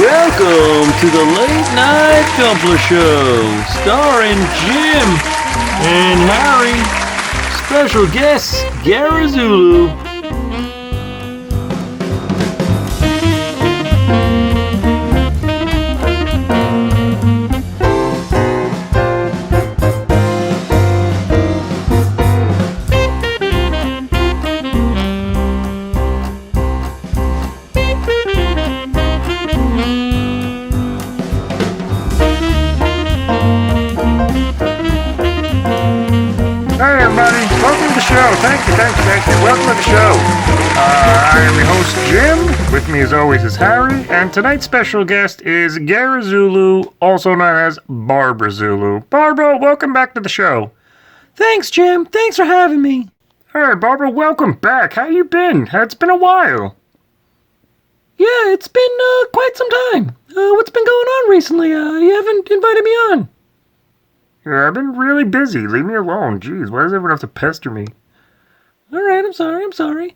Welcome to the Late Night Gunpla Show, starring Jim and Harry. Special guests, Geara Zulu. Thank you. Welcome to the show. I am your host, Jim. With me, as always, is Harry. And tonight's special guest is Geara Zulu, also known as Barbara Zulu. Barbara, welcome back to the show. Thanks, Jim. Thanks for having me. All right, Barbara, welcome back. How you been? It's been a while. Yeah, it's been quite some time. What's been going on recently? You haven't invited me on. Yeah, I've been really busy. Leave me alone. Jeez, why does everyone have to pester me? Alright, I'm sorry.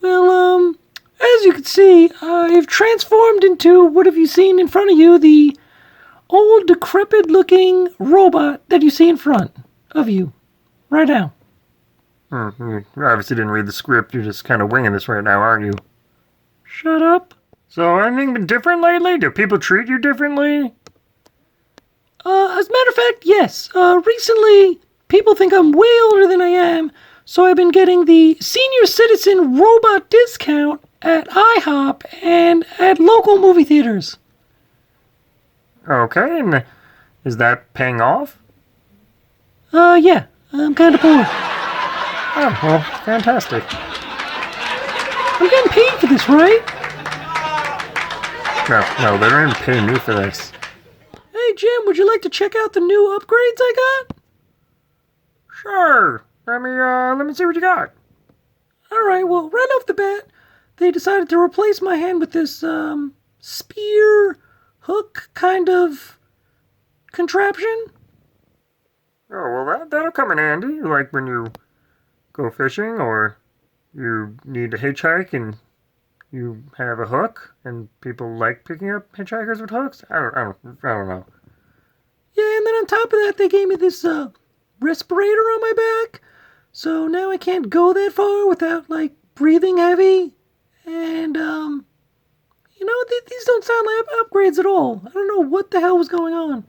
Well, as you can see, I've transformed into, what have you seen in front of you, the old decrepit-looking robot that you see in front of you, right now. You obviously didn't read the script. You're just kind of winging this right now, aren't you? Shut up. So, anything been different lately? Do people treat you differently? As a matter of fact, yes. Recently, people think I'm way older than I am, so I've been getting the senior citizen robot discount at IHOP and at local movie theaters. Okay, and is that paying off? Yeah, I'm kind of poor. Oh, well, fantastic. I'm getting paid for this, right? No, they don't even pay me for this. Hey, Jim, would you like to check out the new upgrades I got? Sure. Let me see what you got. Alright, well, right off the bat, they decided to replace my hand with this, spear hook kind of contraption. Oh, well, that'll come in handy, like when you go fishing or you need to hitchhike and you have a hook and people like picking up hitchhikers with hooks. I don't know. Yeah, and then on top of that, they gave me this, respirator on my back. So now I can't go that far without, like, breathing heavy. And, these don't sound like upgrades at all. I don't know what the hell was going on.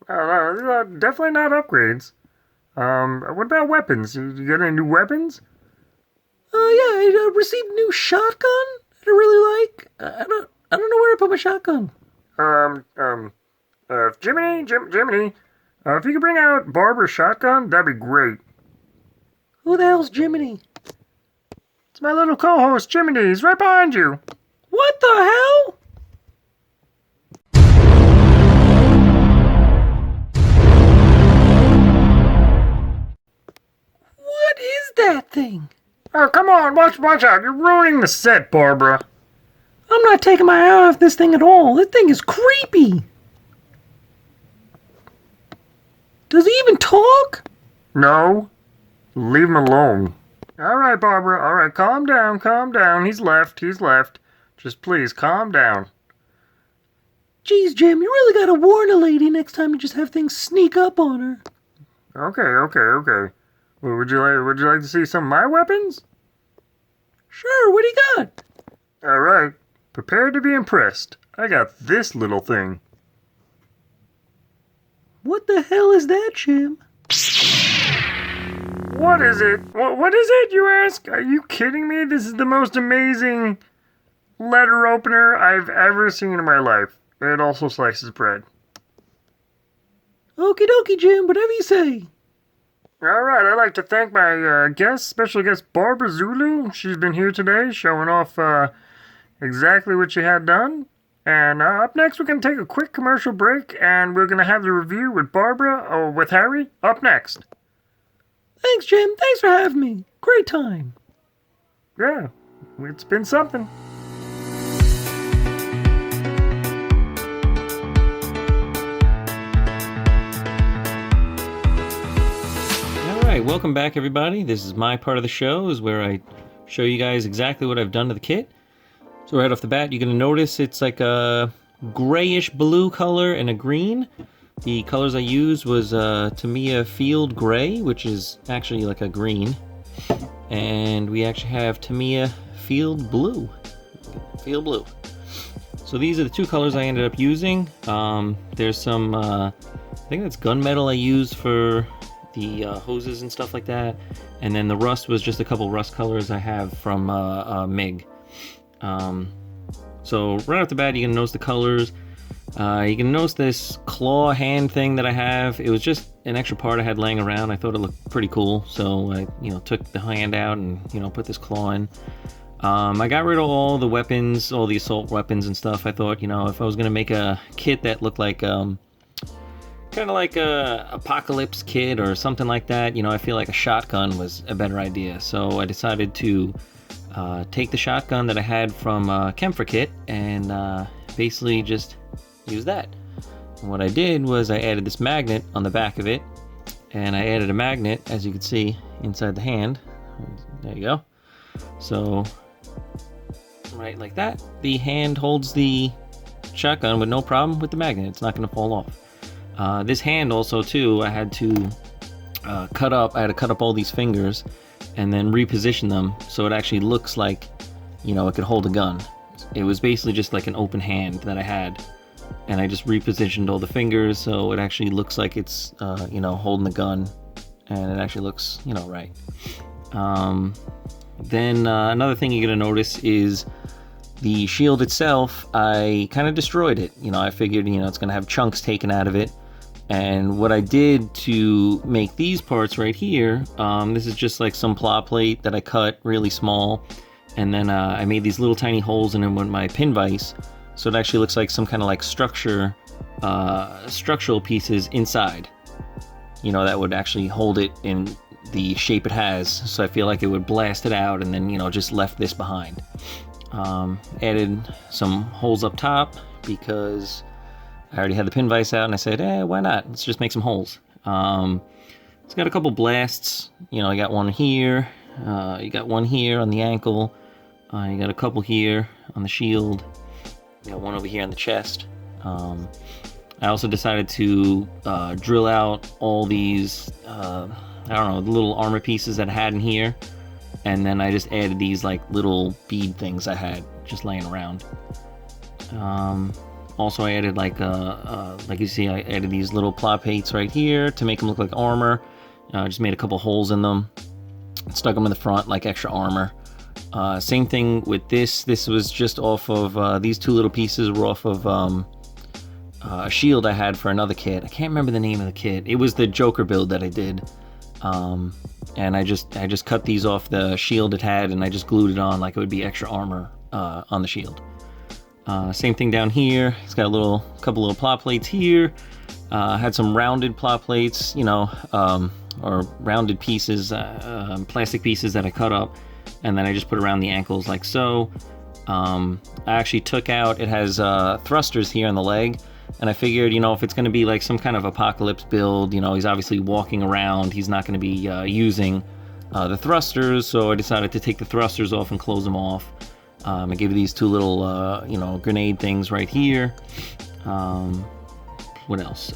No, definitely not upgrades. What about weapons? You got any new weapons? Yeah, I received a new shotgun that I really like. I don't know where to put my shotgun. Jiminy, if you could bring out Barbara's shotgun, that'd be great. Who the hell's Jiminy? It's my little co-host, Jiminy. He's right behind you. What the hell? What is that thing? Oh, come on, watch out. You're ruining the set, Barbara. I'm not taking my eye off this thing at all. This thing is creepy. Does he even talk? No. Leave him alone. All right, Barbara. All right, calm down. He's left. Just please, calm down. Jeez, Jim, you really gotta warn a lady next time you just have things sneak up on her. Okay. Well, would you like to see some of my weapons? Sure, what do you got? All right. Prepare to be impressed. I got this little thing. What the hell is that, Jim? What is it? What is it, you ask? Are you kidding me? This is the most amazing letter opener I've ever seen in my life. It also slices bread. Okie dokie, Jim, whatever you say. Alright, I'd like to thank my special guest, Barbara Zulu. She's been here today showing off exactly what she had done. And up next, we're going to take a quick commercial break, and we're going to have the review with Barbara, or with Harry, up next. Thanks, Jim. Thanks for having me. Great time. Yeah, it's been something. Alright, welcome back everybody. This is my part of the show, is where I show you guys exactly what I've done to the kit. So right off the bat, you're going to notice it's like a grayish blue color and a green. The colors I used was Tamiya Field Gray, which is actually like a green. And we actually have Tamiya Field Blue. Field Blue. So these are the two colors I ended up using. There's some, I think that's gunmetal I used for the hoses and stuff like that. And then the rust was just a couple rust colors I have from MIG. So right off the bat, you can notice the colors. You can notice this claw hand thing that I have. It was just an extra part I had laying around. I thought it looked pretty cool, so I, took the hand out and, put this claw in. I got rid of all the weapons, all the assault weapons and stuff. I thought, if I was gonna make a kit that looked like, kind of like a apocalypse kit or something like that, I feel like a shotgun was a better idea. So I decided to take the shotgun that I had from Kemper Kit and basically just use that. And what I did was I added this magnet on the back of it, and I added a magnet, as you can see, inside the hand. There you go. So right like that, the hand holds the shotgun with no problem with the magnet. It's not going to fall off. This hand also too, I had to cut up. I had to cut up all these fingers and then reposition them so it actually looks like, it could hold a gun. It was basically just like an open hand that I had, and I just repositioned all the fingers so it actually looks like it's, holding the gun, and it actually looks, right. Then another thing you're gonna notice is the shield itself. I kind of destroyed it. I figured, it's gonna have chunks taken out of it. And what I did to make these parts right here, this is just like some ply plate that I cut really small, and then I made these little tiny holes in them with my pin vise, so it actually looks like some kind of like structural pieces inside, that would actually hold it in the shape it has. So I feel like it would blast it out, and then just left this behind. Added some holes up top because I already had the pin vise out, and I said, why not? Let's just make some holes. It's got a couple blasts. I got one here. You got one here on the ankle. You got a couple here on the shield. You got one over here on the chest. I also decided to drill out all these, the little armor pieces that I had in here. And then I just added these like little bead things I had just laying around. Also, I added like you see, I added these little ply plates right here to make them look like armor. Just made a couple holes in them, stuck them in the front like extra armor. Same thing with this. This was just off of these two little pieces were off of a shield I had for another kit. I can't remember the name of the kit. It was the Joker build that I did, and I just cut these off the shield it had, and I just glued it on like it would be extra armor on the shield. Same thing down here. It's got a couple little ply plates here. Had some rounded ply plates, or rounded pieces, plastic pieces that I cut up, and then I just put around the ankles like so. I actually took out, it has thrusters here on the leg, and I figured, if it's going to be like some kind of apocalypse build, he's obviously walking around, he's not going to be using the thrusters, so I decided to take the thrusters off and close them off. I gave these two little, grenade things right here. What else?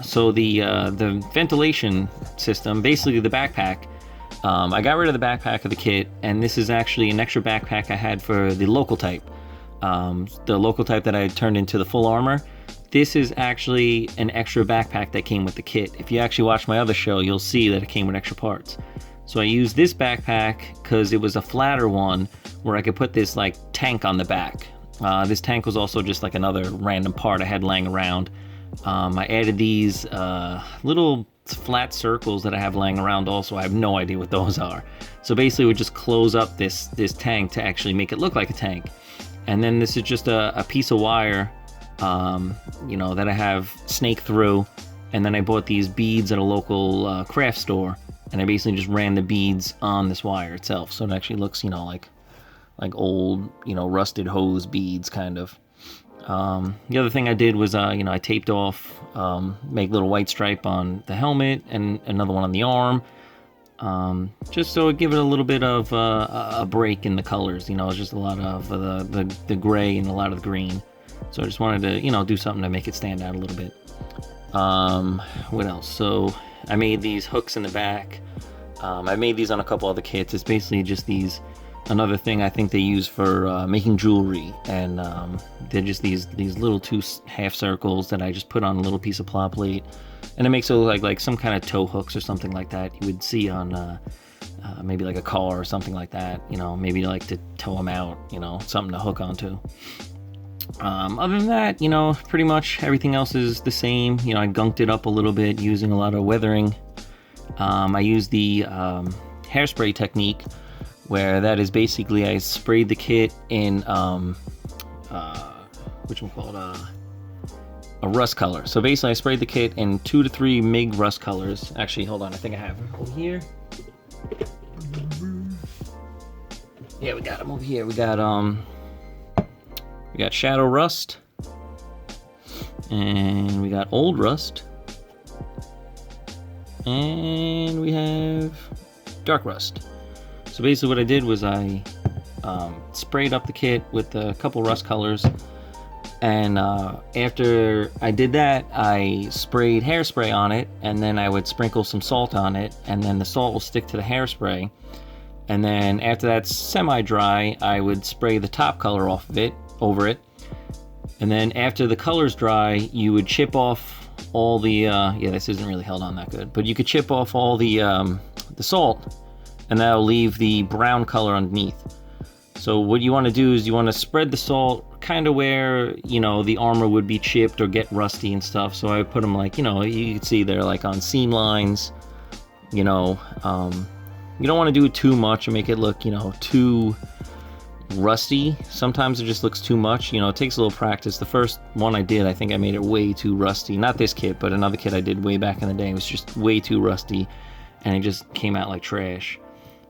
So the ventilation system, basically the backpack, I got rid of the backpack of the kit, and this is actually an extra backpack I had for the local type. The local type that I turned into the full armor. This is actually an extra backpack that came with the kit. If you actually watch my other show, you'll see that it came with extra parts. So I used this backpack because it was a flatter one where I could put this like tank on the back. This tank was also just like another random part I had laying around. I added these little flat circles that I have laying around also. I have no idea what those are. So basically we just close up this tank to actually make it look like a tank. And then this is just a piece of wire, that I have snake through. And then I bought these beads at a local craft store, and I basically just ran the beads on this wire itself. So it actually looks, like old, rusted hose beads kind of. The other thing I did was, I taped off, make a little white stripe on the helmet and another one on the arm. just so it give it a little bit of a break in the colors. It's just a lot of the gray and a lot of the green. So I just wanted to, do something to make it stand out a little bit. What else? So I made these hooks in the back. I made these on a couple other kits. It's basically just another thing I think they use for making jewelry, and they're just these little 2 half circles that I just put on a little piece of plot plate, and it makes it look like some kind of tow hooks or something like that you would see on maybe like a car or something like that. Maybe like to tow them out. Something to hook onto. Other than that, pretty much everything else is the same. I gunked it up a little bit using a lot of weathering. I used the hairspray technique, where that is basically I sprayed the kit in a rust color. So basically I sprayed the kit in 2 to 3 MIG rust colors. Actually, hold on, I think I have them over here. Yeah, we got them over here. We got Shadow Rust, and we got Old Rust, and we have Dark Rust. So basically what I did was I sprayed up the kit with a couple rust colors, and after I did that, I sprayed hairspray on it, and then I would sprinkle some salt on it, and then the salt will stick to the hairspray. And then after that's semi-dry, I would spray the top color over it. And then after the color's dry, you would chip off all the, this isn't really held on that good, but you could chip off all the salt, and that'll leave the brown color underneath. So what you want to do is you want to spread the salt kind of where, the armor would be chipped or get rusty and stuff. So I put them like, you can see they're like on seam lines, you don't want to do it too much and make it look, too rusty. Sometimes it just looks too much. It takes a little practice. The first one I did, I think I made it way too rusty. Not this kit, but another kit I did way back in the day. It was just way too rusty, and it just came out like trash.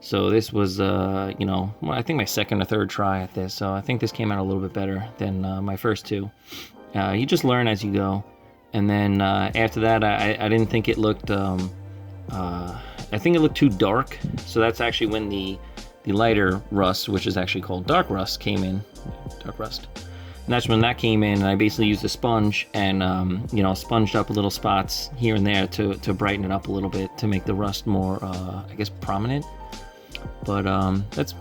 So this was, I think my second or third try at this. So I think this came out a little bit better than my first 2. You just learn as you go. And then after that, I didn't think it looked, I think it looked too dark. So that's actually when the lighter rust, which is actually called dark rust, came in. Dark rust. And that's when that came in, and I basically used a sponge and, sponged up little spots here and there to brighten it up a little bit, to make the rust more, prominent. But that's,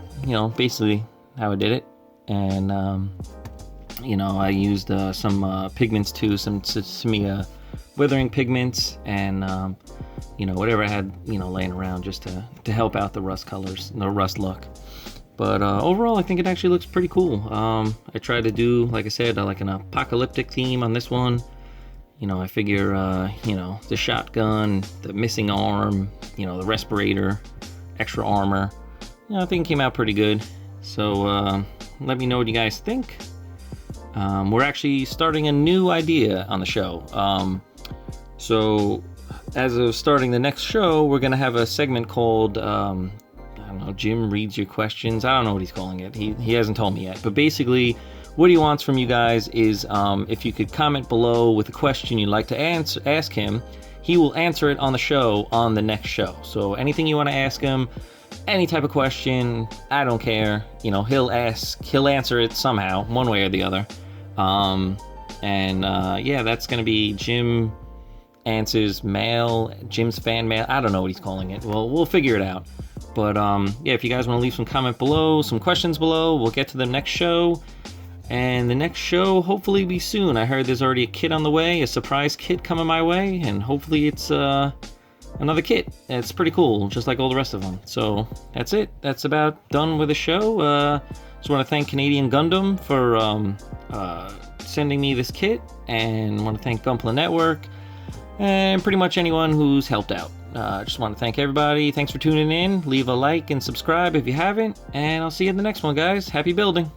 basically how I did it. And, I used some pigments too, some weathering pigments, and, whatever I had, laying around just to help out the rust colors, the rust look. But overall, I think it actually looks pretty cool. I tried to do, like I said, like an apocalyptic theme on this one. I figure, the shotgun, the missing arm, the respirator, extra armor. I think it came out pretty good. So let me know what you guys think. We're actually starting a new idea on the show. So as of starting the next show, we're going to have a segment called, Jim reads your questions. I don't know what he's calling it. He hasn't told me yet. But basically, what he wants from you guys is if you could comment below with a question you'd like to ask him, he will answer it on the show on the next show. So anything you want to ask him, any type of question, I don't care. He'll answer it somehow, one way or the other. That's going to be Jim answers mail, Jim's fan mail. I don't know what he's calling it. Well, we'll figure it out. But if you guys want to leave some comment below, some questions below, we'll get to the next show. And the next show hopefully be soon. I heard there's already a kit on the way, a surprise kit coming my way, and hopefully it's another kit. It's pretty cool, just like all the rest of them. So that's it. That's about done with the show. Just want to thank Canadian Gundam for sending me this kit, and want to thank Gunpla Network, and pretty much anyone who's helped out. Just want to thank everybody. Thanks for tuning in. Leave a like and subscribe if you haven't, and I'll see you in the next one, guys. Happy building.